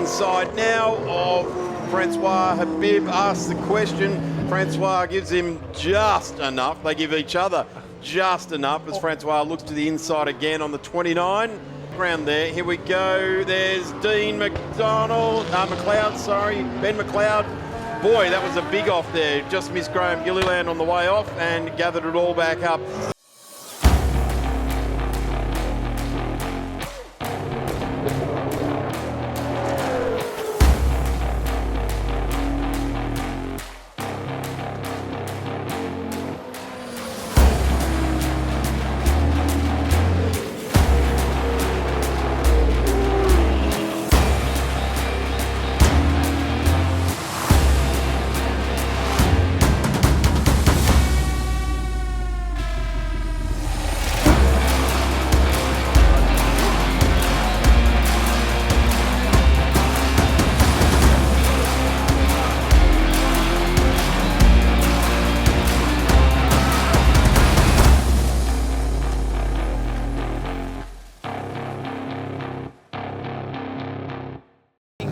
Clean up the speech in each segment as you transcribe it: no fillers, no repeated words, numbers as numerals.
inside now of Francois Habib. Asks the question. Francois gives him just enough. They give each other just enough as Francois looks to the inside again on the 29. Ground there. Here we go. There's Dean McLeod, sorry. Ben McLeod. Boy, that was a big off there. Just missed Graham Gilliland on the way off and gathered it all back up.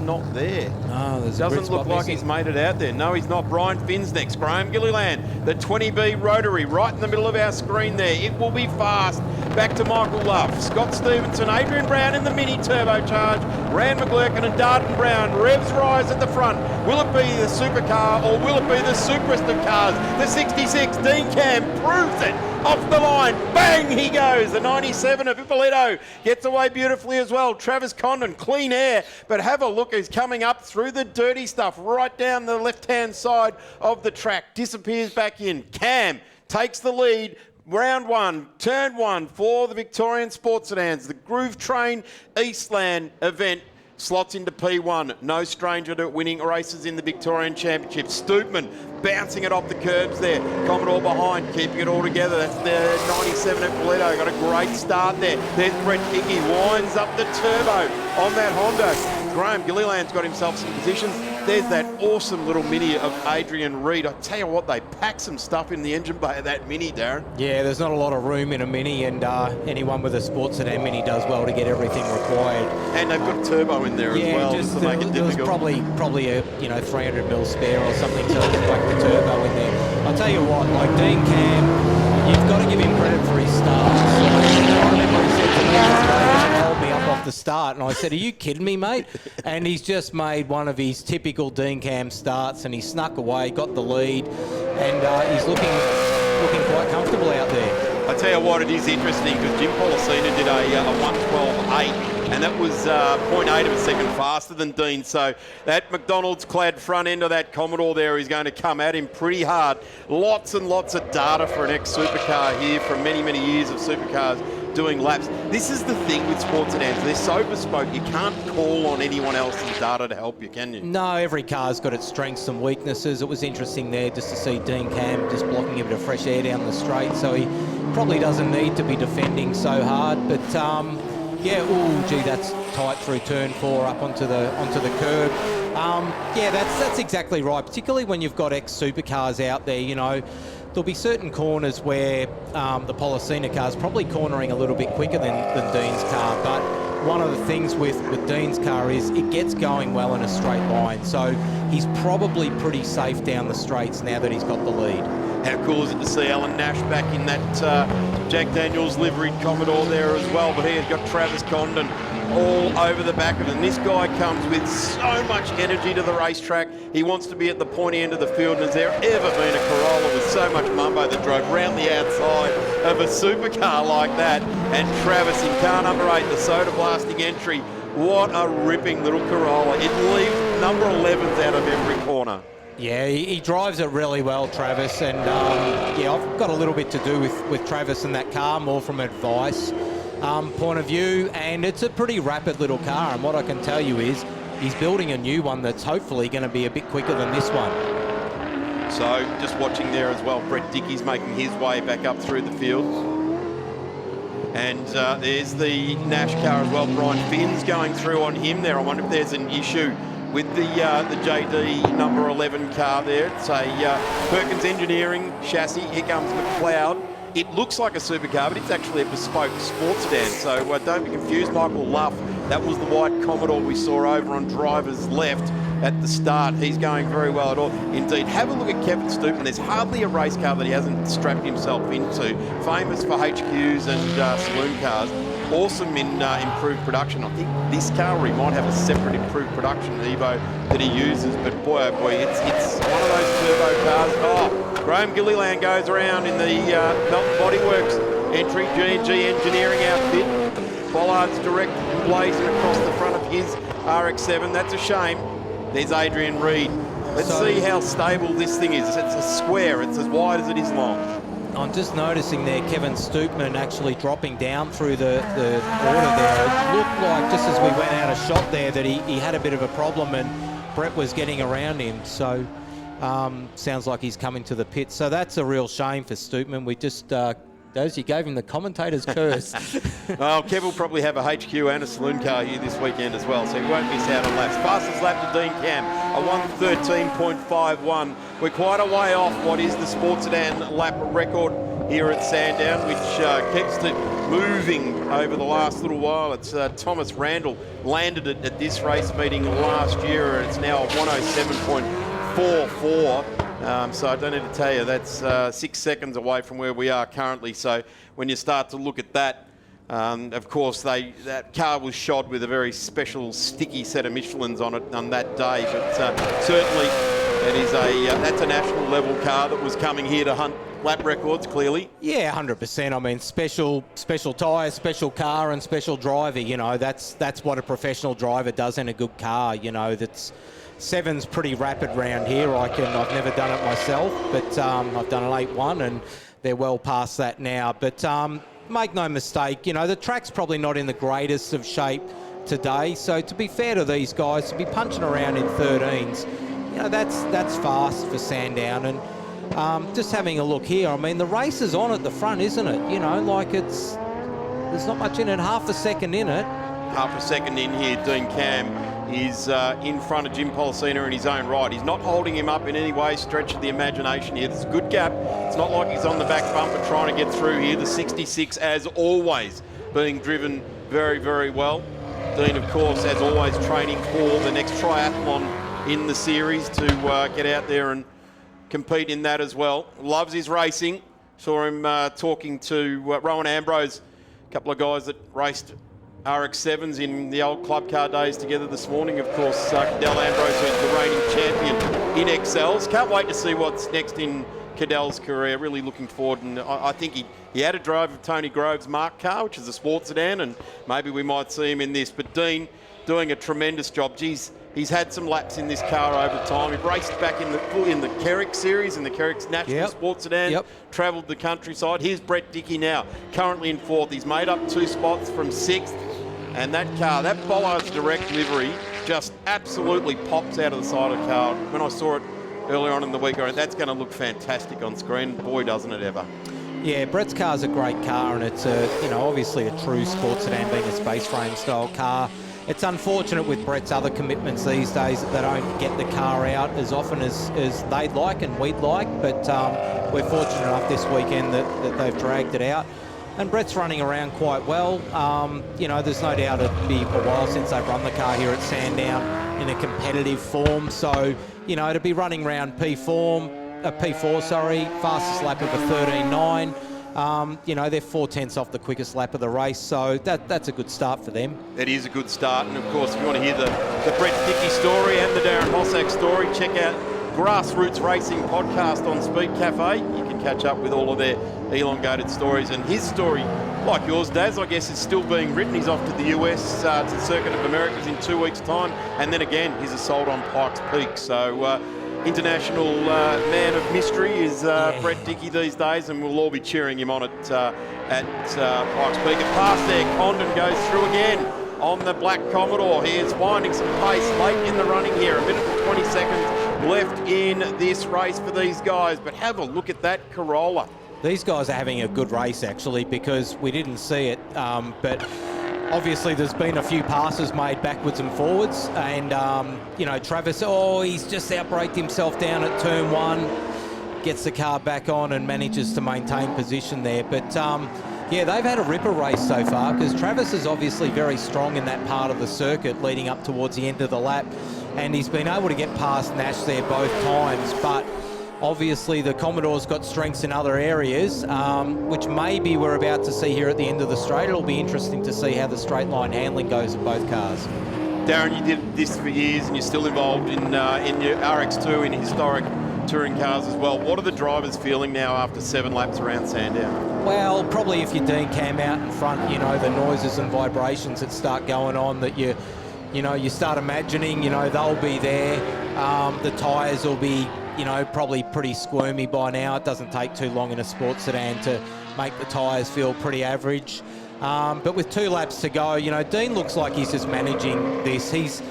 Not there. No, there's doesn't look like he's made it out there. No, he's not. Brian Finn's next. Graham Gilliland, the 20B Rotary, right in the middle of our screen there. It will be fast. Back to Michael Love. Scott Stevenson, Adrian Brown in the mini turbocharge. Rand McGlurkin and Darden Brown. Revs rise at the front. Will it be the supercar or will it be the superest of cars? The 66, Dean Cam proves it. Off the line, bang, he goes. The 97 of Ippolito gets away beautifully as well. Travis Condon, clean air, but have a look, he's coming up through the dirty stuff, right down the left-hand side of the track, disappears back in. Cam takes the lead. Round one, turn one for the Victorian Sports Sedans, the Groove Train Eastland event. Slots into P1. No stranger to winning races in the Victorian Championship. Stoopman bouncing it off the curbs there. Commodore behind, keeping it all together. That's the 97 at Toledo. Got a great start there. There's Brett Hickey. Winds up the turbo on that Honda. Graham Gilliland's got himself some positions. There's that awesome little mini of Adrian Reed. I tell you what, they pack some stuff in the engine bay of that mini, Darren. Yeah, there's not a lot of room in a mini, and anyone with a sports sedan mini does well to get everything required. And they've got turbo in there as well, just to make it there difficult. was probably a 300mm spare or something to whack the turbo in there. I'll tell you what, like Dean Cam, you've got to give him credit for his starts. I remember he said to me, hold me up off the start, and I said, are you kidding me, mate? And he's just made one of his typical Dean Cam starts, and he snuck away, got the lead, and he's looking quite comfortable out there. I tell you what, it is interesting because Jim Policina did a 1:12.8, and that was 0.8 of a second faster than Dean. So that McDonald's clad front end of that Commodore there is going to come at him pretty hard. Lots and lots of data for an ex-supercar here from many, many years of supercars doing laps. This is the thing with sports sedans. They're so bespoke, you can't call on anyone else's data to help you, can you? No, every car's got its strengths and weaknesses. It was interesting there just to see Dean Cam just blocking a bit of fresh air down the straight, so he probably doesn't need to be defending so hard. But yeah, oh gee, that's tight through turn 4 up onto the curb. Yeah, that's exactly right, particularly when you've got ex-supercars out there. You know, there'll be certain corners where the Policina car's probably cornering a little bit quicker than Dean's car, but one of the things with Dean's car is it gets going well in a straight line, so he's probably pretty safe down the straights now that he's got the lead. How cool is it to see Alan Nash back in that Jack Daniels liveried Commodore there as well, but he has got Travis Condon all over the back of him. This guy comes with so much energy to the racetrack. He wants to be at the pointy end of the field, and has there ever been a Corolla with so much mumbo that drove round the outside of a supercar like that? And Travis in car number 8, the soda blasting entry. What a ripping little Corolla. It leaves number 11s out of every corner. Yeah, he drives it really well, Travis, and yeah, I've got a little bit to do with Travis and that car, more from advice point of view, and it's a pretty rapid little car, and what I can tell you is he's building a new one that's hopefully going to be a bit quicker than this one. So just watching there as well, Brett Dickey's making his way back up through the field. And there's the Nash car as well. Brian Finn's going through on him there. I wonder if there's an issue with the JD number 11 car there. It's a Perkins Engineering chassis. Here comes McLeod. It looks like a supercar, but it's actually a bespoke sports sedan. So don't be confused. Michael Luff That was the white Commodore we saw over on driver's left at the start. He's going very well at all. Indeed, have a look at Kevin Stupman. There's hardly a race car that he hasn't strapped himself into. Famous for HQs and saloon cars. Awesome in improved production. I think this car, he might have a separate improved production Evo that he uses, but boy, oh boy, it's one of those turbo cars. Oh, Graham Gilliland goes around in the Melton Bodyworks entry, G&G engineering outfit. Bollard's direct blazing across the front of his RX-7. That's a shame. There's Adrian Reed. Let's see how stable this thing is. It's a square. It's as wide as it is long. I'm just noticing there Kevin Stupman actually dropping down through the order there. It looked like just as we went out of shot there that he had a bit of a problem and Brett was getting around him. So sounds like he's coming to the pit. So that's a real shame for Stupman. We just... you gave him the commentator's curse. Well, Kev will probably have a HQ and a saloon car here this weekend as well, so he won't miss out on laps. Fastest lap to Dean Cam, a 1:13.51. We're quite a way off what is the Sports Sedan lap record here at Sandown, which keeps it moving over the last little while. It's Thomas Randall landed it at this race meeting last year, and it's now 107.44. So I don't need to tell you, that's 6 seconds away from where we are currently. So when you start to look at that, of course, that car was shod with a very special sticky set of Michelins on it on that day. But certainly it is that's a national level car that was coming here to hunt lap records, clearly. Yeah, 100%. I mean, special tyres, special car and special driver. You know, that's what a professional driver does in a good car. You know, that's... 7's pretty rapid round here. I've never done it myself, but I've done an 8.1 and they're well past that now. But make no mistake, you know, the track's probably not in the greatest of shape today. So to be fair to these guys, to be punching around in 13s, you know, that's fast for Sandown. And just having a look here, I mean, the race is on at the front, isn't it? You know, like there's not much in it, half a second in it. Half a second in here, Dean Cam is in front of Jim Policina in his own right. He's not holding him up in any way, stretch of the imagination here. There's a good gap. It's not like he's on the back bumper trying to get through here. The 66, as always, being driven very, very well. Dean, of course, as always, training for the next triathlon in the series to get out there and compete in that as well. Loves his racing. Saw him talking to Rowan Ambrose, a couple of guys that raced RX-7s in the old club car days together this morning. Of course, Cadell Ambrose is the reigning champion in XLs. Can't wait to see what's next in Cadell's career. Really looking forward, and I think he had a drive of Tony Grove's Mark car, which is a sports sedan, and maybe we might see him in this. But Dean doing a tremendous job. Geez, he's had some laps in this car over time. He raced back in the Kerrick series, in the Kerrick's National Sports Sedan, travelled the countryside. Here's Brett Dickey now, currently in 4th. He's made up 2 spots from 6th. And that car, that Bollard's direct livery, just absolutely pops out of the side of the car. When I saw it earlier on in the week, I went, that's going to look fantastic on screen. Boy, doesn't it ever. Yeah, Brett's car's a great car, and it's obviously a true sports sedan, being a space frame style car. It's unfortunate with Brett's other commitments these days that they don't get the car out as often as they'd like and we'd like, but we're fortunate enough this weekend that they've dragged it out. And Brett's running around quite well. There's no doubt it'll be a while since they've run the car here at Sandown in a competitive form. So, to be running around P4, fastest lap of a 13.9. They're 4/10 off the quickest lap of the race. So that's a good start for them. It is a good start. And of course, if you want to hear the Brett Dickey story and the Darren Hossack story, check out Grassroots Racing podcast on Speed Cafe. You can catch up with all of their elongated stories, and his story, like yours, Daz, I guess, is still being written. He's off to the US, to the Circuit of Americas in 2 weeks' time, and then again his assault on Pikes Peak. So international man of mystery is Brett Dickey these days, and we'll all be cheering him on at Pikes Peak. A pass there, Condon goes through again on the Black Commodore. He is finding some pace late in the running here. 1 minute and 20 seconds left in this race for these guys, but have a look at that Corolla. These guys are having a good race, actually, because we didn't see it, but obviously there's been a few passes made backwards and forwards, and Travis, he's just outbraked himself down at turn 1, gets the car back on and manages to maintain position there. But Yeah, they've had a ripper race so far because Travis is obviously very strong in that part of the circuit leading up towards the end of the lap, and he's been able to get past Nash there both times, but obviously the Commodore's got strengths in other areas, which maybe we're about to see here at the end of the straight. It'll be interesting to see how the straight line handling goes in both cars. Darren, you did this for years and you're still involved in your RX2 in historic touring cars as well. What are the drivers feeling now after 7 laps around Sandown? Well, probably if you Dean Cam out in front, you know, the noises and vibrations that start going on, that you start imagining, you know, they'll be there. The tyres will be, you know, probably pretty squirmy by now. It doesn't take too long in a sports sedan to make the tyres feel pretty average. But with 2 laps to go, you know, Dean looks like he's just managing this. He's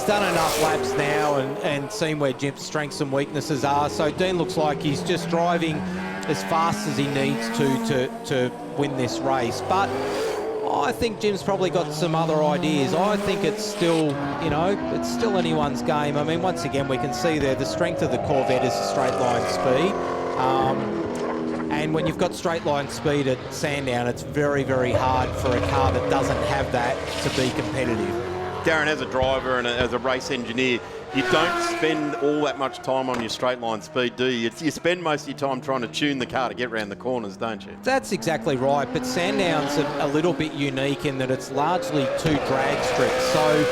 done enough laps now and seen where Jim's strengths and weaknesses are. So Dean looks like he's just driving as fast as he needs to win this race. But I think Jim's probably got some other ideas. I think it's still, you know, it's still anyone's game. I mean, once again, we can see there the strength of the Corvette is the straight line speed. And when you've got straight line speed at Sandown, it's very, very hard for a car that doesn't have that to be competitive. Darren, as a driver and as a race engineer, you don't spend all that much time on your straight line speed, do you? You spend most of your time trying to tune the car to get around the corners, don't you? That's exactly right, but Sandown's a little bit unique in that it's largely 2 drag strips. So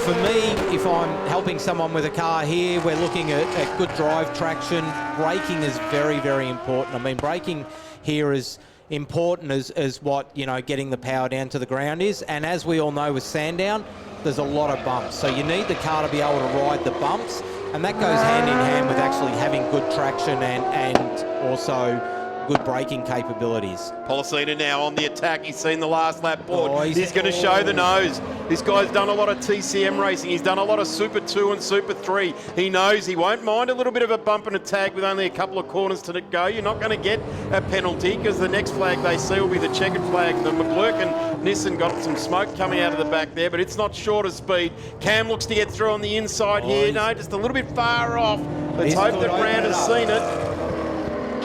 for me, if I'm helping someone with a car here, we're looking at good drive traction. Braking is very, very important. I mean, braking here is important as what, you know, getting the power down to the ground is. And as we all know with Sandown, there's a lot of bumps. So you need the car to be able to ride the bumps, and that goes hand in hand with actually having good traction and also good braking capabilities. Policina now on the attack. He's seen the last lap board. Oh, he's going to show the nose. This guy's done a lot of TCM racing. He's done a lot of Super 2 and Super 3. He knows he won't mind a little bit of a bump and a tag with only a couple of corners to go. You're not going to get a penalty because the next flag they see will be the checkered flag. The McGlurk and Nissan got some smoke coming out of the back there, but it's not short of speed. Cam looks to get through on the inside here. No, just a little bit far off. Let's hope that Brown has seen it.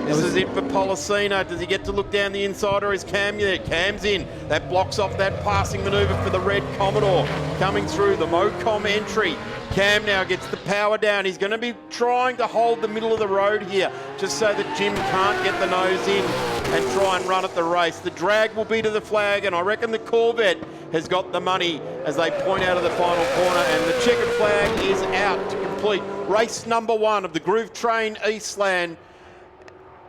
This is it for Policina. Does he get to look down the inside, or is Cam there? Cam's in. That blocks off that passing manoeuvre for the red Commodore. Coming through the Mocom entry. Cam now gets the power down. He's going to be trying to hold the middle of the road here, just so that Jim can't get the nose in and try and run at the race. The drag will be to the flag, and I reckon the Corvette has got the money as they point out of the final corner, and the checkered flag is out to complete race number 1 of the Groove Train Eastland.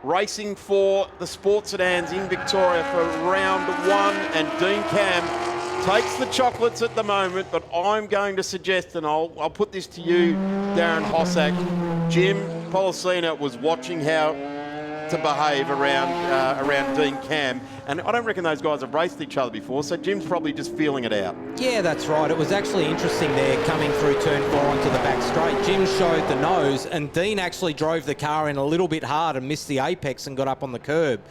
Racing for the sports sedans in Victoria for round 1, and Dean Cam takes the chocolates at the moment, but I'm going to suggest, and I'll put this to you, Darren Hossack, Jim Policina was watching how to behave around Dean Cam, and I don't reckon those guys have raced each other before, so Jim's probably just feeling it out. Yeah, that's right. It was actually interesting there coming through turn 4 onto the back straight. Jim showed the nose, and Dean actually drove the car in a little bit hard and missed the apex and got up on the curb.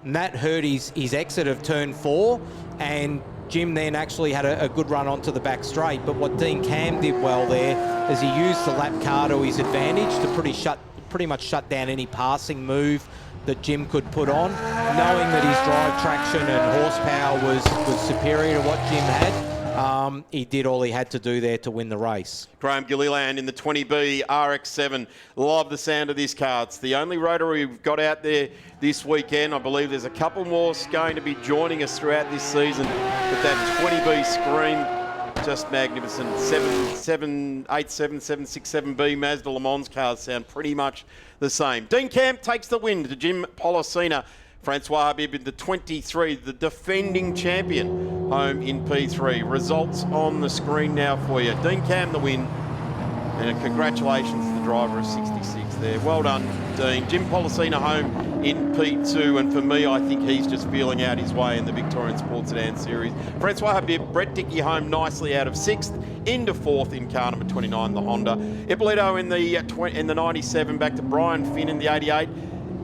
And that hurt his exit of turn 4, and Jim then actually had a good run onto the back straight. But what Dean Cam did well there is he used the lap car to his advantage to pretty much shut down any passing move that Jim could put on, knowing that his drive traction and horsepower was superior to what Jim had. He did all he had to do there to win the race. Graham Gilliland in the 20B RX7. Love the sound of this car. It's the only rotary we've got out there this weekend. I believe there's a couple more going to be joining us throughout this season. But that 20B scream, just magnificent. 787, 767B Mazda Le Mans cars sound pretty much the same. Dean Cam takes the win to Jim Policina. Francois Habib in the 23, the defending champion, home in P3. Results on the screen now for you. Dean Cam the win, and congratulations to the driver of 66 there. Well done, Dean. Jim Policina home in P2, and for me, I think he's just feeling out his way in the Victorian Sports Sedans Series. Francois Habib, Brett Dickey home nicely out of 6th, into 4th in car number 29, the Honda. Ippolito in the 97, back to Brian Finn in the 88.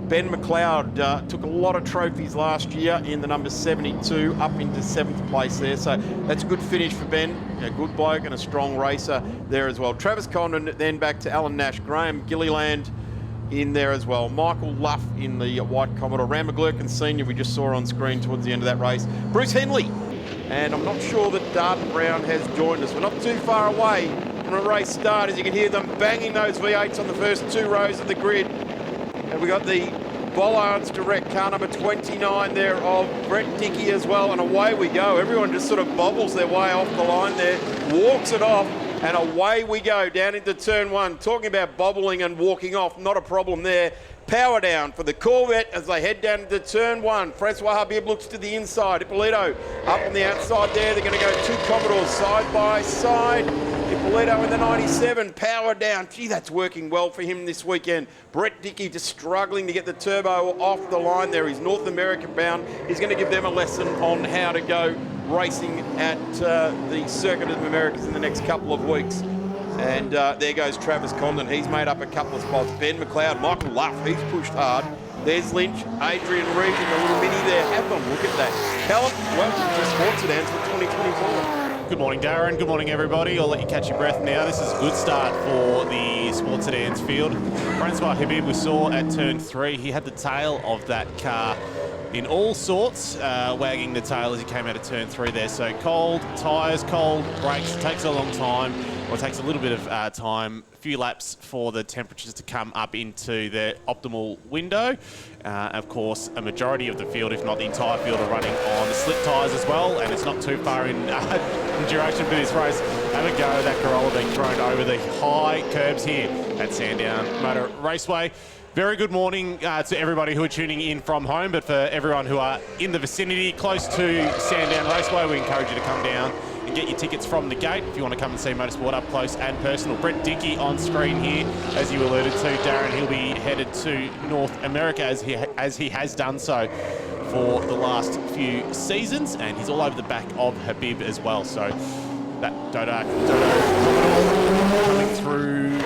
Ben McLeod took a lot of trophies last year in the number 72, up into 7th place there. So that's a good finish for Ben. A good bloke and a strong racer there as well. Travis Condon then back to Alan Nash. Graham Gilliland in there as well. Michael Luff in the white Commodore. Ram McGlurkin Senior, we just saw on screen towards the end of that race. Bruce Henley. And I'm not sure that Darton Brown has joined us. We're not too far away from a race start, as you can hear them banging those V8s on the first 2 rows of the grid. And we got the Bollards Direct car number 29 there of Brett Dickey as well, and away we go. Everyone just sort of bobbles their way off the line there, walks it off, and away we go down into turn 1. Talking about bobbling and walking off, not a problem there. Power down for the Corvette as they head down into turn 1. Francois Habib looks to the inside. Ippolito up on the outside there. They're going to go 2 Commodores side by side. Ippolito in the 97, power down. Gee, that's working well for him this weekend. Brett Dickey just struggling to get the turbo off the line there. He's North American bound. He's going to give them a lesson on how to go racing at the Circuit of the Americas in the next couple of weeks. And there goes Travis Condon. He's made up a couple of spots. Ben McLeod, Michael Luff, he's pushed hard. There's Lynch, Adrian Reed in the little mini there. Have a look at that. Callum, welcome to Sports Sedans for 2024. Good morning, Darren. Good morning, everybody. I'll let you catch your breath now. This is a good start for the Sports Sedans field. Francois Habib we saw at turn 3. He had the tail of that car in all sorts, wagging the tail as he came out of turn 3 there. So cold tyres, cold brakes. It takes a long time, or it takes a little bit of time, a few laps for the temperatures to come up into their optimal window. Of course, a majority of the field, if not the entire field, are running on the slick tyres as well, and it's not too far in duration for this race. Have a go, that Corolla being thrown over the high curbs here at Sandown Motor Raceway. Very good morning to everybody who are tuning in from home, but for everyone who are in the vicinity close to Sandown Raceway, we encourage you to come down and get your tickets from the gate if you want to come and see motorsport up close and personal. Brett Dickey on screen here, as you alluded to, Darren. He'll be headed to North America as he has done so for the last few seasons, and he's all over the back of Habib as well. So that Dodo coming through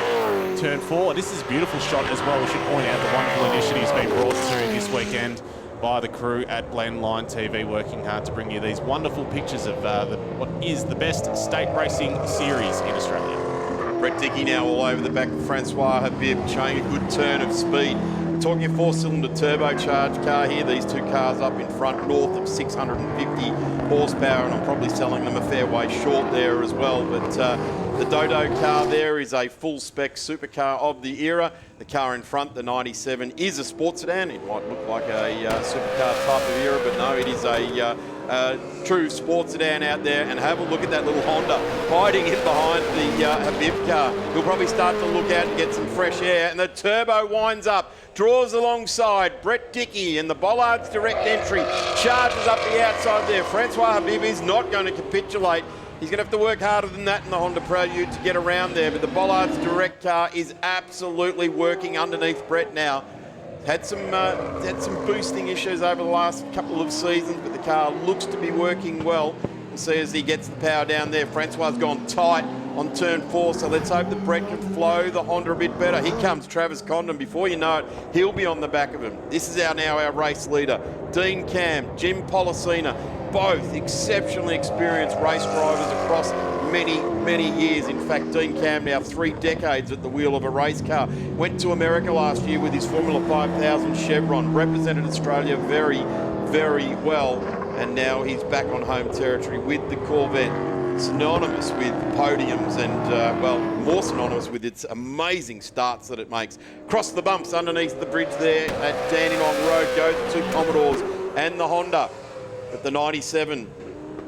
turn 4. This is a beautiful shot as well. We should point out the wonderful initiatives being brought to this weekend by the crew at Blendline TV, working hard to bring you these wonderful pictures of what is the best state racing series in Australia. Brett Dickey now all over the back of Francois Habib, showing a good turn of speed. We're talking a 4-cylinder turbocharged car here. These 2 cars up in front, north of 650 horsepower, and I'm probably selling them a fair way short there as well. But the Dodo car there is a full-spec supercar of the era. The car in front, the 97, is a sports sedan. It might look like a supercar type of era, but no, it is a true sports sedan out there. And have a look at that little Honda hiding in behind the Habib car. He'll probably start to look out and get some fresh air. And the turbo winds up, draws alongside Brett Dickey, and the Bollards Direct entry charges up the outside there. Francois Habib is not going to capitulate. He's going to have to work harder than that in the Honda Prelude to get around there, but the Bollards Direct car is absolutely working underneath Brett now. Had some boosting issues over the last couple of seasons, but the car looks to be working well. We'll see as he gets the power down there. Francois has gone tight on turn 4, so let's hope that Brett can flow the Honda a bit better. Here comes Travis Condon. Before you know it, he'll be on the back of him. This is now our race leader. Dean Cam, Jim Policina, both exceptionally experienced race drivers across many, many years. In fact, Dean Cam now 3 decades at the wheel of a race car. Went to America last year with his Formula 5000 Chevron, represented Australia very, very well, and now he's back on home territory with the Corvette, synonymous with podiums and, well, more synonymous with its amazing starts that it makes. Across the bumps underneath the bridge there at Dandenong Road go the 2 Commodores and the Honda. But the 97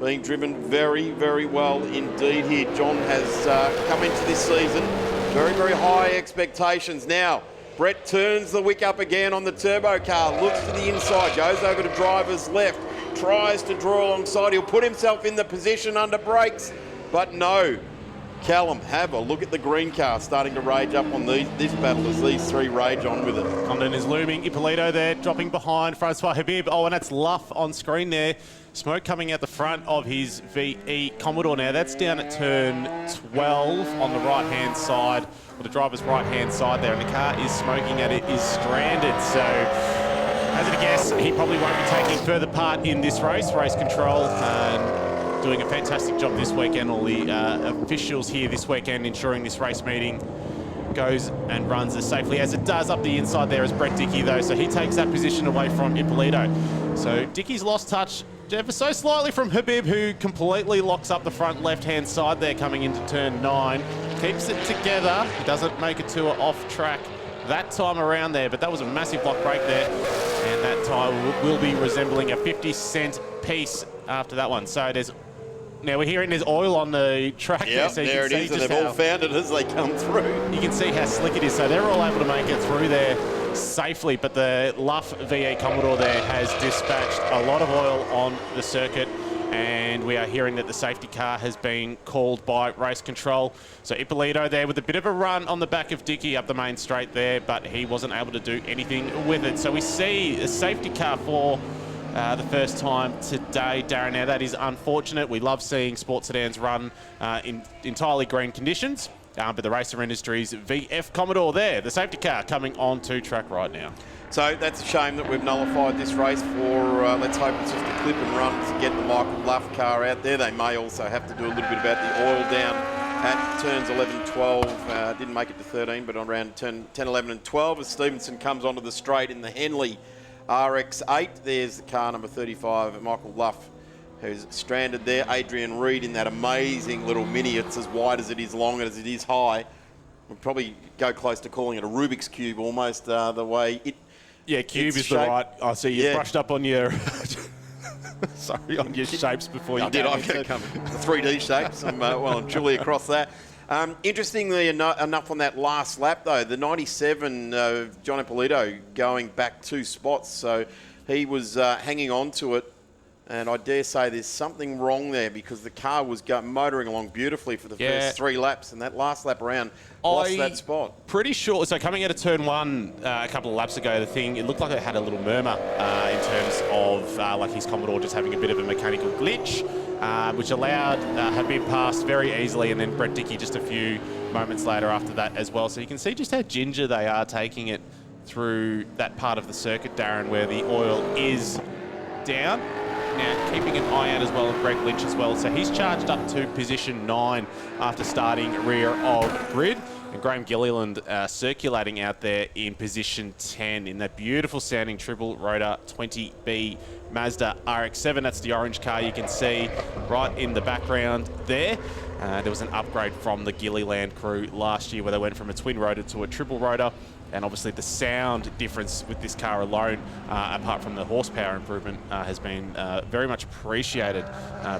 being driven very, very well indeed here. John has come into this season very, very high expectations. Now, Brett turns the wick up again on the turbo car, looks to the inside, goes over to driver's left, tries to draw alongside. He'll put himself in the position under brakes, but no. Callum, have a look at the green car starting to rage up on this battle as these 3 rage on with it. Condon is looming. Ippolito there, dropping behind Francois Habib. Oh, and that's Luff on screen there. Smoke coming out the front of his VE Commodore now. That's down at turn 12 on the right-hand side, or the driver's right-hand side there, and the car is smoking and it is stranded. So, hazard a guess, he probably won't be taking further part in this race. Race control doing a fantastic job this weekend. All the officials here this weekend ensuring this race meeting goes and runs as safely as it does up the inside there as Brett Dickey, though. So he takes that position away from Ippolito. So Dickey's lost touch ever so slightly from Habib, who completely locks up the front left-hand side there coming into turn 9. Keeps it together. He doesn't make it to an off-track that time around there, but that was a massive block break there. And that tyre will be resembling a 50-cent piece after that one. So now we're hearing there's oil on the track there. So there it is, and they've all found it as they come through. You can see how slick it is. So they're all able to make it through there safely, but the Luff VE Commodore there has dispatched a lot of oil on the circuit, and we are hearing that the safety car has been called by race control. So Ippolito there with a bit of a run on the back of Dickey up the main straight there, but he wasn't able to do anything with it. So we see a safety car for the first time today, Darren. Now that is unfortunate. We love seeing sports sedans run in entirely green conditions. But the Racer Industries VF Commodore there, the safety car coming onto track right now. So that's a shame that we've nullified this race for, let's hope it's just a clip and run to get the Michael Luff car out there. They may also have to do a little bit about the oil down at turns 11, 12. Didn't make it to 13, but on around 10, 11 and 12 as Stevenson comes onto the straight in the Henley RX8. There's the car number 35, Michael Luff, who's stranded there. Adrian Reed in that amazing little Mini. It's as wide as it is long as it is high. We'll probably go close to calling it a Rubik's Cube almost, the way it... Yeah, cube is the right... I see you brushed up on your... Sorry, on your shapes before you... I did. I've come the 3D shapes. I'm truly across that. Interestingly enough on that last lap, though, the 97, John Ippolito going back 2 spots. So he was hanging on to it. And I dare say there's something wrong there because the car was motoring along beautifully for the first 3 laps, and that last lap around lost that spot. Pretty sure. So coming out of turn 1 a couple of laps ago, it looked like it had a little murmur in terms of like his Commodore just having a bit of a mechanical glitch, which allowed Habib past very easily, and then Brett Dickey just a few moments later after that as well. So you can see just how ginger they are taking it through that part of the circuit, Darren, where the oil is down. Now, keeping an eye out as well of Greg Lynch as well. So he's charged up to position 9 after starting rear of grid. And Graham Gilliland circulating out there in position 10 in that beautiful sounding triple rotor 20B Mazda RX-7. That's the orange car you can see right in the background there. There was an upgrade from the Gilliland crew last year where they went from a twin rotor to a triple rotor. And obviously the sound difference with this car alone, apart from the horsepower improvement, has been very much appreciated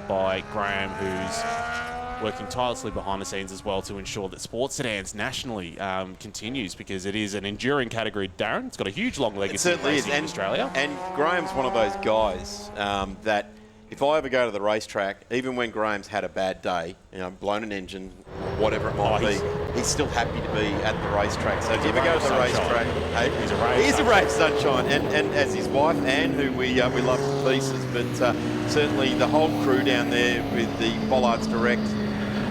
by Graham, who's working tirelessly behind the scenes as well to ensure that sports sedans nationally continues, because it is an enduring category, Darren. It's got a huge long legacy in Australia. And Graham's one of those guys that if I ever go to the racetrack, even when Graham's had a bad day, blown an engine, whatever it might be, he's still happy to be at the racetrack. So if you ever go to the racetrack, he's a ray of sunshine. And as his wife, Anne, who we love to pieces, but certainly the whole crew down there with the Bollards Direct,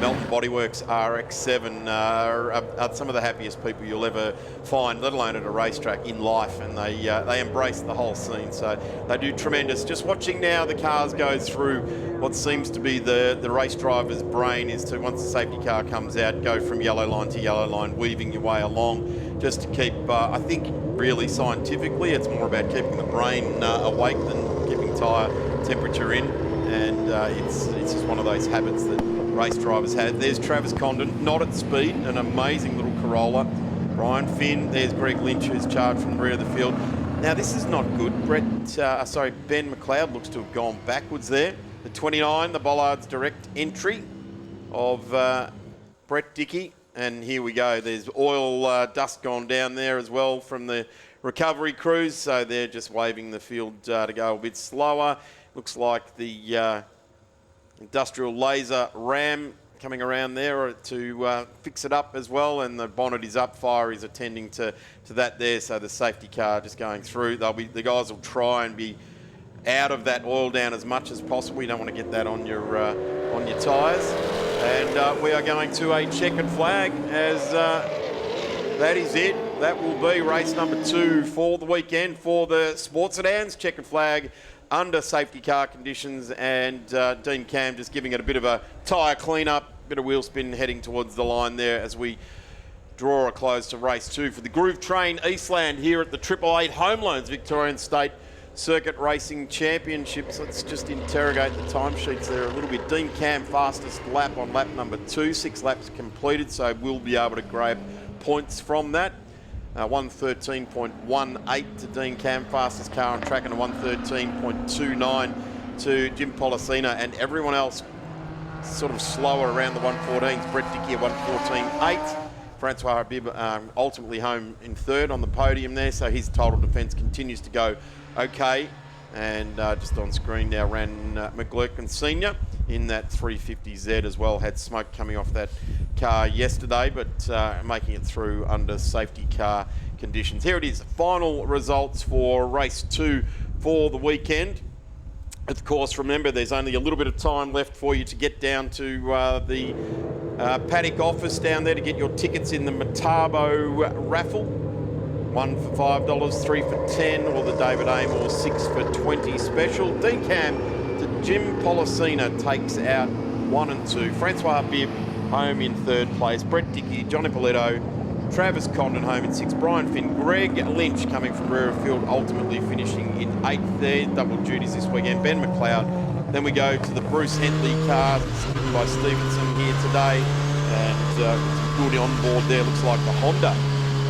Melton Bodyworks RX-7 are some of the happiest people you'll ever find, let alone at a racetrack in life, and they embrace the whole scene. So they do tremendous. Just watching now the cars go through what seems to be the race driver's brain is to, once the safety car comes out, go from yellow line to yellow line, weaving your way along, just to keep, I think really scientifically, it's more about keeping the brain awake than keeping tyre temperature in. And it's just one of those habits that race drivers have. There's Travis Condon, not at speed, an amazing little Corolla. Brian Finn, there's Greg Lynch, who's charged from the rear of the field. Now this is not good. Ben McLeod looks to have gone backwards there. The 29, the Bollards Direct entry of Brett Dickey. And here we go. There's oil dust gone down there as well from the recovery crews. So they're just waving the field to go a bit slower. Looks like the industrial laser ram coming around there to fix it up as well, and the bonnet is up. Fire is attending to that there, so the safety car just going through. The guys will try and be out of that oil down as much as possible. You don't want to get that on your tyres. And we are going to a checkered flag as that is it. That will be race number 2 for the weekend for the sports sedans. Checkered flag under safety car conditions, and Dean Cam just giving it a bit of a tyre clean-up, bit of wheel spin heading towards the line there as we draw a close to race 2 for the Groove Train Eastland here at the 888 Home Loans Victorian State Circuit Racing Championships. Let's just interrogate the timesheets there a little bit. Dean Cam, fastest lap on lap number 2, 6 laps completed, so we'll be able to grab points from that. 113.18 to Dean Cam, fastest car on track, and a 113.29 to Jim Policina, and everyone else sort of slower around the 114s. Brett Dickey at 114.8. Francois Habib ultimately home in third on the podium there, so his total defence continues to go okay. And just on screen now ran McGlurkin Senior in that 350Z as well. Had smoke coming off that car yesterday, but making it through under safety car conditions. Here it is, final results for race 2 for the weekend. Of course, remember, there's only a little bit of time left for you to get down to the paddock office down there to get your tickets in the Metabo raffle. 1 for $5, 3 for $10, or the David Amor 6 for $20 special. Dean Cam to Jim Policina takes out 1 and 2. Francois Bibb home in 3rd place. Brett Dickey, John Ippolito, Travis Condon home in 6th. Brian Finn, Greg Lynch coming from rear of field, ultimately finishing in 8th there. Double duties this weekend. Ben McLeod. Then we go to the Bruce Hentley car by Stevenson here today. And good on board there. Looks like the Honda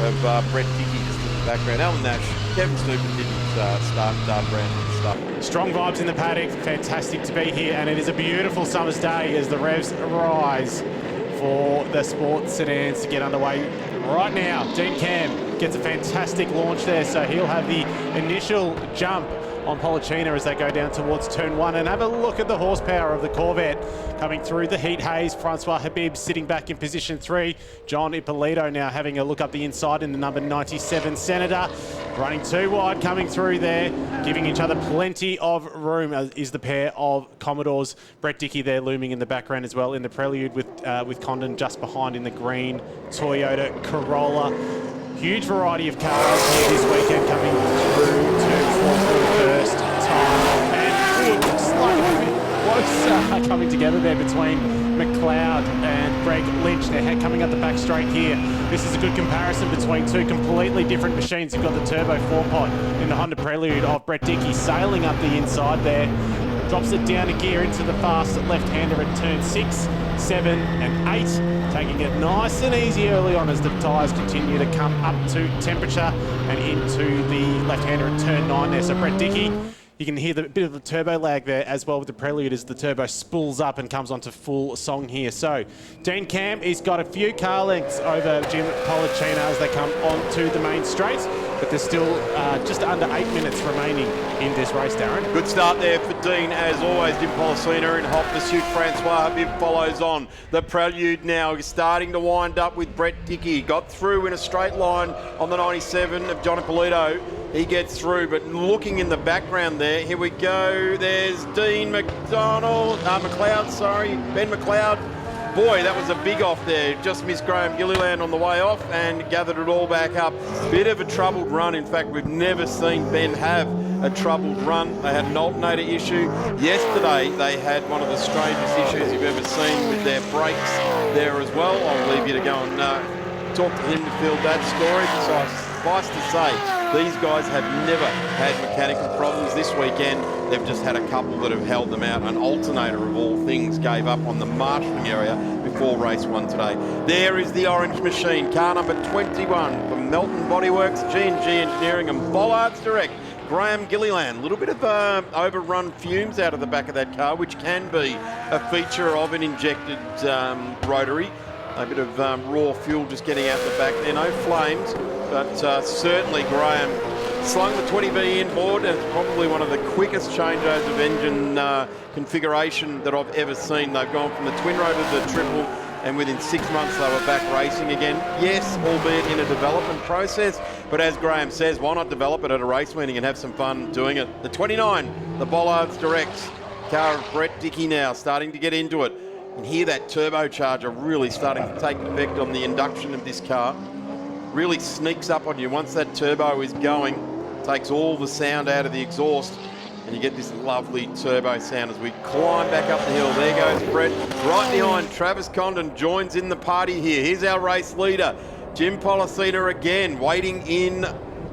of Brett Dickey just in the background. Alan Nash, Kevin Snooper didn't start brand and stuff. Strong vibes in the paddock. Fantastic to be here. And it is a beautiful summer's day as the revs rise for the sports sedans to get underway right now. Dean Cam gets a fantastic launch there, so he'll have the initial jump on Policina as they go down towards turn 1. And have a look at the horsepower of the Corvette coming through the heat haze. Francois Habib sitting back in position 3. John Ippolito now having a look up the inside in the number 97 Senator. Running 2 wide coming through there, giving each other plenty of room is the pair of Commodores. Brett Dickey there looming in the background as well in the prelude with Condon just behind in the green Toyota Corolla. Huge variety of cars here this weekend coming through turn 4 for the first time. And it looks like a bit close coming together there between McLeod and Greg Lynch. They're coming up the back straight here. This is a good comparison between 2 completely different machines. You've got the turbo 4-pot in the Honda Prelude of Brett Dickey sailing up the inside there. Drops it down a gear into the fast left-hander at turn 6, 7 and 8. Taking it nice and easy early on as the tyres continue to come up to temperature and into the left-hander at turn 9 there. So Brett Dickey, you can hear the bit of the turbo lag there as well with the Prelude as the turbo spools up and comes onto full song here. So Dean Cam, he's got a few car lengths over Jim Policina as they come onto the main straight, but there's still just under 8 minutes remaining in this race, Darren. Good start there for Dean, as always. Jim Policina in hot pursuit. Francois Habib follows on. The Prelude now starting to wind up with Brett Dickey. Got through in a straight line on the 97 of John Ippolito. He gets through, but looking in the background there, here we go. There's Dean Ben McLeod. Boy, that was a big off there. Just missed Graham Gilliland on the way off and gathered it all back up. Bit of a troubled run. In fact, we've never seen Ben have a troubled run. They had an alternator issue. Yesterday, they had one of the strangest issues you've ever seen with their brakes there as well. I'll leave you to go and talk to him to field that story. So suffice to say, these guys have never had mechanical problems this weekend. They've just had a couple that have held them out. An alternator, of all things, gave up on the marshalling area before race 1 today. There is the orange machine, car number 21 from Melton Bodyworks, G&G Engineering and Bollards Direct. Graham Gilliland, a little bit of overrun fumes out of the back of that car, which can be a feature of an injected rotary. A bit of raw fuel just getting out the back there. No flames, but certainly Graham slung the 20B inboard. It's probably one of the quickest changeovers of engine configuration that I've ever seen. They've gone from the twin rotor to the triple, and within 6 months they were back racing again. Yes, albeit in a development process, but as Graham says, why not develop it at a race meeting and have some fun doing it? The 29, the Bollards Direct, car of Brett Dickey now, starting to get into it. And hear that turbocharger really starting to take effect on the induction of this car. Really sneaks up on you once that turbo is going, takes all the sound out of the exhaust, and you get this lovely turbo sound as we climb back up the hill. There goes Brett, right behind Travis Condon, joins in the party here. Here's our race leader, Jim Policina again, waiting in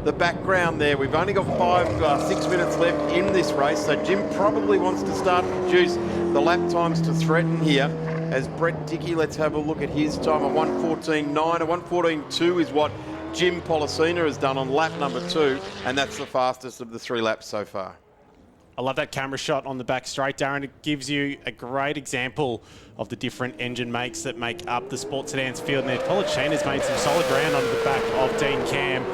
the background there. We've only got 6 minutes left in this race, so Jim probably wants to start to produce the lap times to threaten here. As Brett Dickey, let's have a look at his time of 1:14.9. A 1:14.2 is what Jim Policina has done on lap number 2, and that's the fastest of the 3 laps so far. I love that camera shot on the back straight, Darren. It gives you a great example of the different engine makes that make up the Sports Sedans field. And there, Policina's made some solid ground on the back of Dean Cam.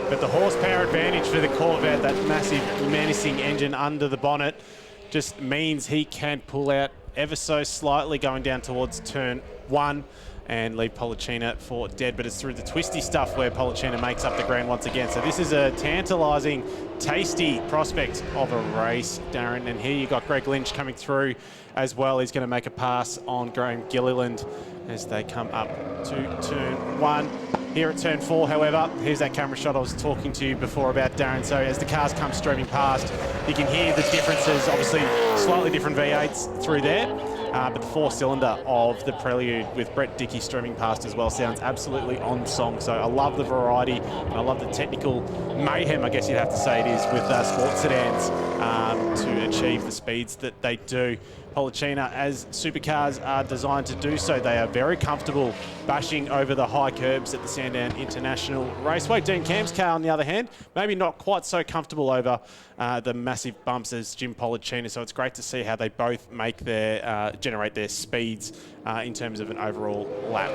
But the horsepower advantage for the Corvette, that massive menacing engine under the bonnet, just means he can pull out ever so slightly going down towards turn 1 and leave Policina for dead. But it's through the twisty stuff where Policina makes up the ground once again. So this is a tantalising, tasty prospect of a race, Darren. And here you got Greg Lynch coming through as well. He's going to make a pass on Graham Gilliland as they come up to turn 1. Here at turn 4, however, here's that camera shot I was talking to you before about, Darren. So as the cars come streaming past, you can hear the differences. Obviously, slightly different V8s through there, but the 4-cylinder of the Prelude with Brett Dickey streaming past as well sounds absolutely on song. So I love the variety, and I love the technical mayhem, I guess you'd have to say it is, with sports sedans to achieve the speeds that they do. Policina, as supercars are designed to do so, they are very comfortable bashing over the high curbs at the Sandown International Raceway. Dean Cam's car, on the other hand, maybe not quite so comfortable over the massive bumps as Jim Policina. So it's great to see how they both make their generate their speeds in terms of an overall lap.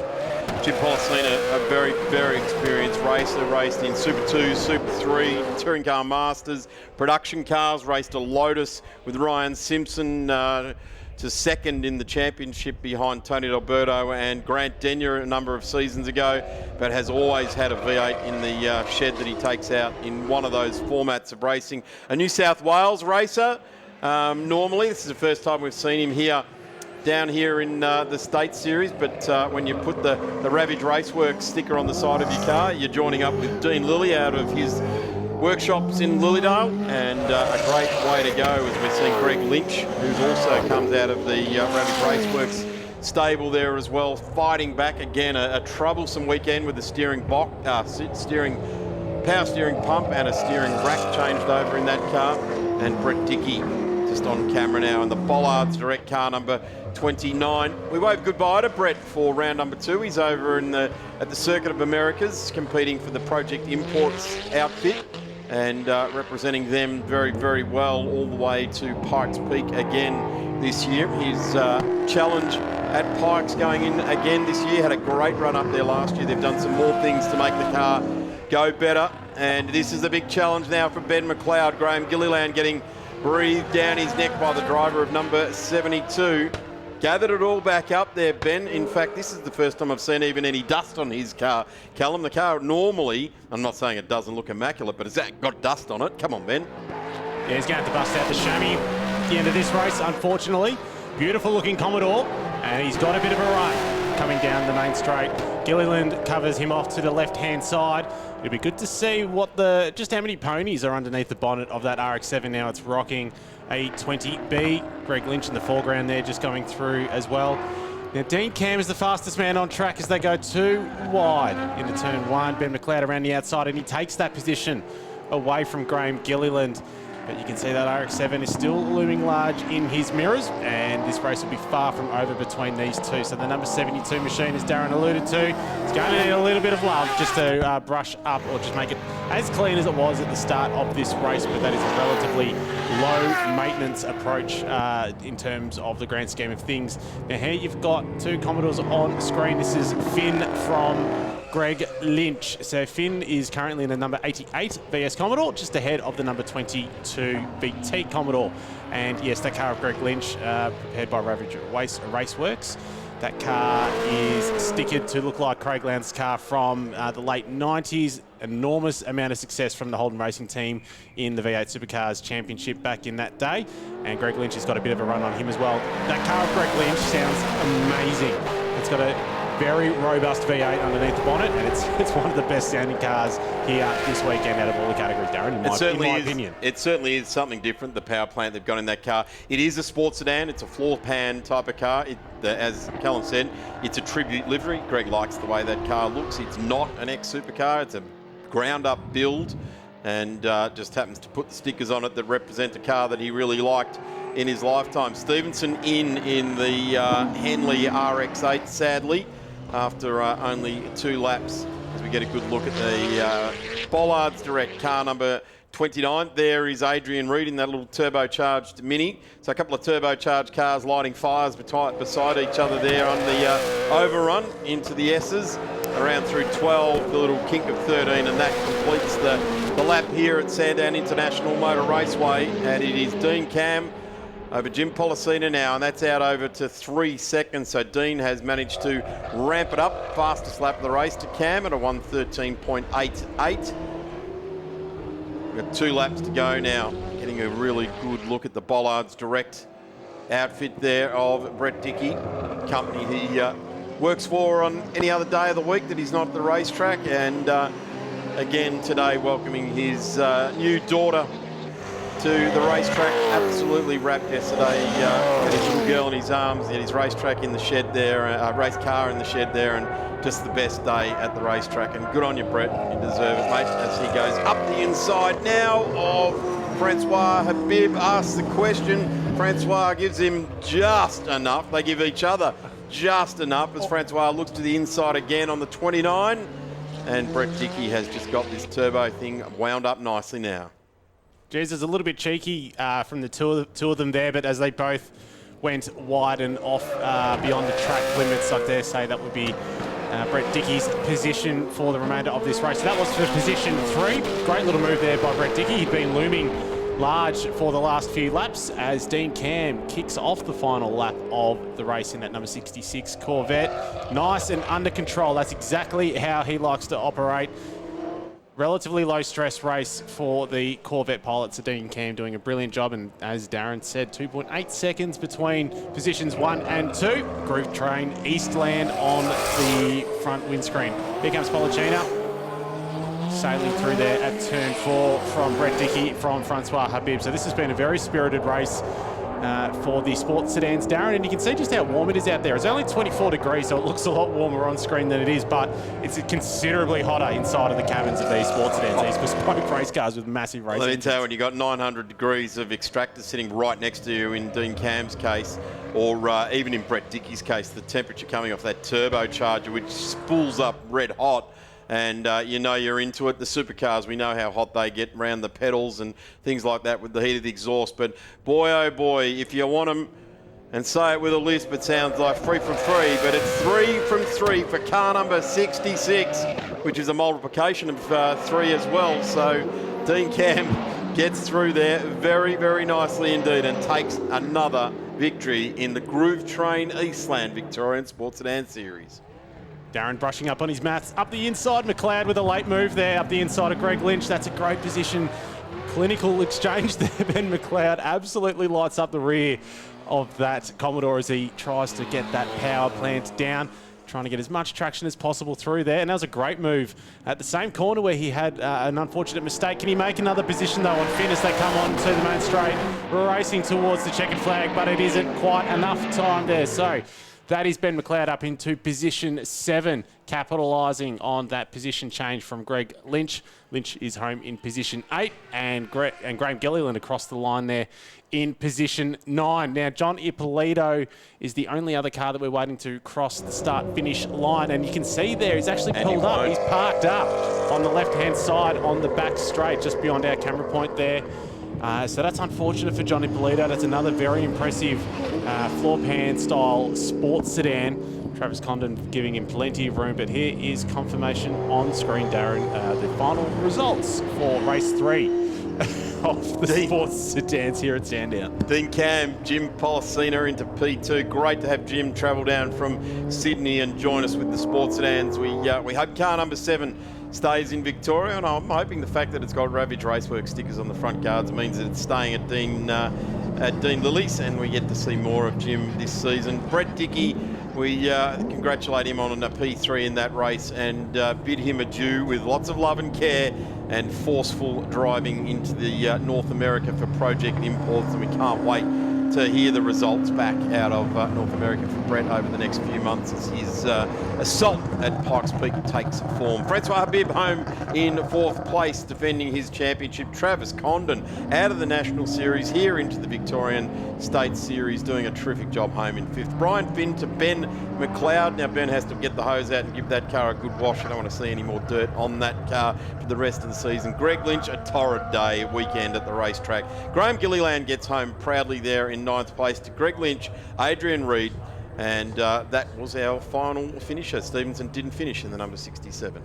Jim Policina, a very, very experienced racer, raced in Super 2, Super 3, Touring Car Masters, production cars, raced a Lotus with Ryan Simpson to second in the championship behind Tony D'Alberto and Grant Denyer a number of seasons ago, but has always had a V8 in the shed that he takes out in one of those formats of racing. A New South Wales racer, normally. This is the first time we've seen him here down here in the State Series, but when you put the Ravage Raceworks sticker on the side of your car, you're joining up with Dean Lilly out of his workshops in Lilydale, and a great way to go as we're seeing Greg Lynch, who also comes out of the Ravage Raceworks stable there as well, fighting back again. A troublesome weekend with the power steering pump and a steering rack changed over in that car, and Brett Dickey just on camera now in the Bollards direct car number 29. We wave goodbye to Brett for round number 2. He's over at the Circuit of Americas competing for the Project Imports outfit and representing them very, very well all the way to Pikes Peak again this year. His challenge at Pikes going in again this year, had a great run up there last year. They've done some more things to make the car go better, and this is the big challenge now for Ben McLeod. Graham Gilliland getting breathed down his neck by the driver of number 72. Gathered it all back up there, Ben. In fact, this is the first time I've seen even any dust on his car. Callum, the car normally, I'm not saying it doesn't look immaculate, but has that got dust on it? Come on, Ben. Yeah, he's going to have to bust out the chamois at the end of this race, unfortunately. Beautiful looking Commodore, and he's got a bit of a run coming down the main straight. Gilliland covers him off to the left-hand side. It'll be good to see just how many ponies are underneath the bonnet of that RX-7 now. It's rocking a 20B. Greg Lynch in the foreground there just going through as well. Now Dean Cam is the fastest man on track as they go too wide into turn 1. Ben McLeod around the outside, and he takes that position away from Graham Gilliland. But you can see that RX-7 is still looming large in his mirrors, and this race will be far from over between these two. So the number 72 machine, as Darren alluded to, is going to need a little bit of love just to brush up or just make it as clean as it was at the start of this race. But that is a relatively low maintenance approach in terms of the grand scheme of things. Now here you've got 2 Commodores on screen. This is Finn from Greg Lynch. So Finn is currently in the number 88 VS Commodore, just ahead of the number 22 BT Commodore. And yes, that car of Greg Lynch, prepared by Ravage Raceworks. That car is stickered to look like Craig Lowndes' car from the late 90s. Enormous amount of success from the Holden Racing team in the V8 Supercars Championship back in that day. And Greg Lynch has got a bit of a run on him as well. That car of Greg Lynch sounds amazing. It's got a very robust V8 underneath the bonnet, and it's one of the best sounding cars here this weekend out of all the categories, Darren, in my opinion. It certainly is something different, the power plant they've got in that car. It is a sports sedan. It's a floor pan type of car. As Callum said, it's a tribute livery. Greg likes the way that car looks. It's not an ex-supercar. It's a ground-up build, and just happens to put the stickers on it that represent a car that he really liked in his lifetime. Stevenson in the Henley RX-8, sadly, after only 2 laps, as we get a good look at the Bollards Direct car number 29. There is Adrian Reed in that little turbocharged Mini. So a couple of turbocharged cars lighting fires beside each other there on the overrun into the S's. Around through 12, the little kink of 13, and that completes the lap here at Sandown International Motor Raceway. And it is Dean Cam over Jim Policina now, and that's out over to 3 seconds. So Dean has managed to ramp it up. Fastest lap of the race to Cam at a 1:13.88. We've got 2 laps to go now. Getting a really good look at the Bollards Direct outfit there of Brett Dickey, company he works for on any other day of the week that he's not at the racetrack. And again today welcoming his new daughter to the racetrack. Absolutely wrapped yesterday. Had his little girl in his arms. He had his racetrack in the shed there, race car in the shed there, and just the best day at the racetrack. And good on you, Brett. You deserve it, mate, as he goes up the inside now of Francois Habib. Asks the question. Francois gives him just enough. They give each other just enough as Francois looks to the inside again on the 29. And Brett Dickey has just got this turbo thing wound up nicely now. Jesus, a little bit cheeky from the two of them there, but as they both went wide and off beyond the track limits, I dare say that would be Brett Dickey's position for the remainder of this race. So that was for position 3. Great little move there by Brett Dickey. He'd been looming large for the last few laps as Dean Cam kicks off the final lap of the race in that number 66 Corvette. Nice and under control. That's exactly how he likes to operate. Relatively low stress race for the Corvette pilots. Dean Cam doing a brilliant job, and as Darren said, 2.8 seconds between positions 1 and 2. Groove Train Eastland on the front windscreen. Here comes Policina, sailing through there at turn 4 from Brett Dickey from Francois Habib. So this has been a very spirited race for the sports sedans, Darren, and you can see just how warm it is out there. It's only 24 degrees, so it looks a lot warmer on screen than it is, but it's considerably hotter inside of the cabins of these sports sedans, these bespoke race cars with massive race engines. Let me tell you, when you've got 900 degrees of extractor sitting right next to you in Dean Cam's case, or even in Brett Dickey's case, the temperature coming off that turbocharger, which spools up red hot, and you know you're into it. The supercars, we know how hot they get around the pedals and things like that with the heat of the exhaust. But boy, oh boy, if you want them, and say it with a lisp, it sounds like 3 from 3, but it's 3 from 3 for car number 66, which is a multiplication of 3 as well. So Dean Cam gets through there very, very nicely indeed and takes another victory in the Groove Train Eastland Victorian Sports Sedans Series. Darren brushing up on his maths. Up the inside, McLeod with a late move there. Up the inside of Greg Lynch. That's a great position. Clinical exchange there. Ben McLeod absolutely lights up the rear of that Commodore as he tries to get that power plant down. Trying to get as much traction as possible through there. And that was a great move at the same corner where he had an unfortunate mistake. Can he make another position though on Finn as they come on to the main straight? Racing towards the checkered flag, but it isn't quite enough time there. So that is Ben McLeod up into position 7, capitalising on that position change from Greg Lynch. Lynch is home in position 8, and Graham Gilliland across the line there in position 9. Now, John Ippolito is the only other car that we're waiting to cross the start-finish line, and you can see there he's actually pulled up. He's parked up on the left-hand side on the back straight, just beyond our camera point there. So that's unfortunate for John Ippolito. That's another very impressive floor pan style sports sedan. Travis Condon giving him plenty of room, but here is confirmation on screen, Darren. The final results for race 3 of the sports sedans here at Sandown. Dean Cam, Jim Policina into P2. Great to have Jim travel down from Sydney and join us with the sports sedans. We hope car number 7 stays in Victoria, and I'm hoping the fact that it's got Ravage Raceworks stickers on the front guards means that it's staying at Dean Lillies, and we get to see more of Jim this season. Brett Dickey We congratulate him on a P3 in that race and bid him adieu with lots of love and care and forceful driving into the North America for Project Imports, and we can't wait to hear the results back out of North America for Brett over the next few months as his assault at Pikes Peak takes form. Francois Habib home in 4th place, defending his championship. Travis Condon out of the National Series here into the Victorian State Series, doing a terrific job home in 5th. Brian Finn to Ben McLeod. Now Ben has to get the hose out and give that car a good wash. I don't want to see any more dirt on that car for the rest of the season. Greg Lynch, a torrid day weekend at the racetrack. Graham Gilliland gets home proudly there in 9th place to Greg Lynch, Adrian Reed, and that was our final finisher. Stevenson didn't finish in the number 67.